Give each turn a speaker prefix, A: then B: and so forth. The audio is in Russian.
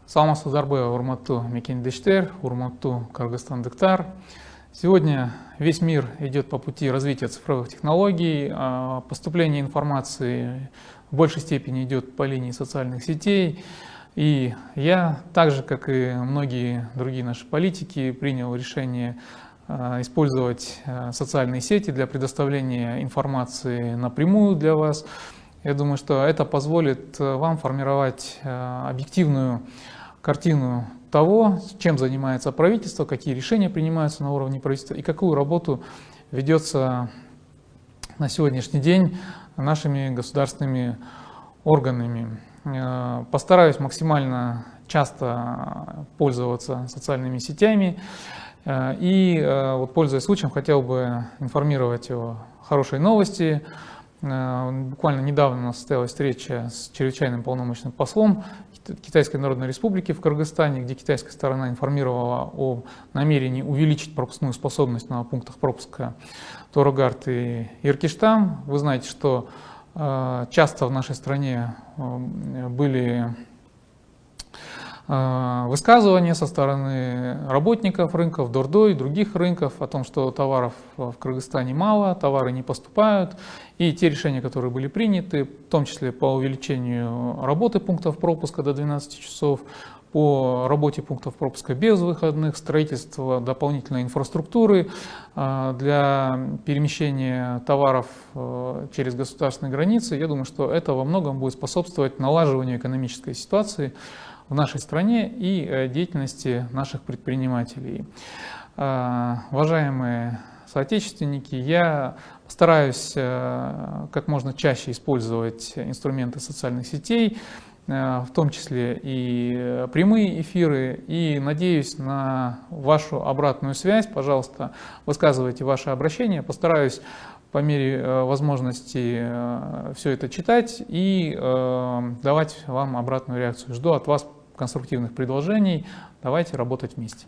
A: Саламатсыздар, урматтуу мекендештер, урматтуу кыргызстандыктар. Сегодня весь мир идет по пути развития цифровых технологий, поступление информации в большей степени идет по линии социальных сетей. И я, так же как и многие другие наши политики, принял решение использовать социальные сети для предоставления информации напрямую для вас. Я думаю, что это позволит вам формировать объективную картину того, чем занимается правительство, какие решения принимаются на уровне правительства и какую работу ведется на сегодняшний день нашими государственными органами. Постараюсь максимально часто пользоваться социальными сетями и, пользуясь случаем, хотел бы информировать о хорошей новости. Буквально недавно у нас состоялась встреча с чрезвычайным полномочным послом Китайской Народной Республики в Кыргызстане, где китайская сторона информировала о намерении увеличить пропускную способность на пунктах пропуска Торогард и Иркиштан. Вы знаете, что часто в нашей стране были высказывания со стороны работников рынков, Дордо и других рынков о том, что товаров в Кыргызстане мало, товары не поступают. И те решения, которые были приняты, в том числе по увеличению работы пунктов пропуска до 12 часов, по работе пунктов пропуска без выходных, строительство дополнительной инфраструктуры для перемещения товаров через государственные границы, я думаю, что это во многом будет способствовать налаживанию экономической ситуации в нашей стране и деятельности наших предпринимателей. Уважаемые соотечественники, я постараюсь как можно чаще использовать инструменты социальных сетей, в том числе и прямые эфиры, и надеюсь на вашу обратную связь. Пожалуйста, высказывайте ваши обращения, постараюсь по мере возможности все это читать и давать вам обратную реакцию. Жду от вас конструктивных предложений. Давайте работать вместе.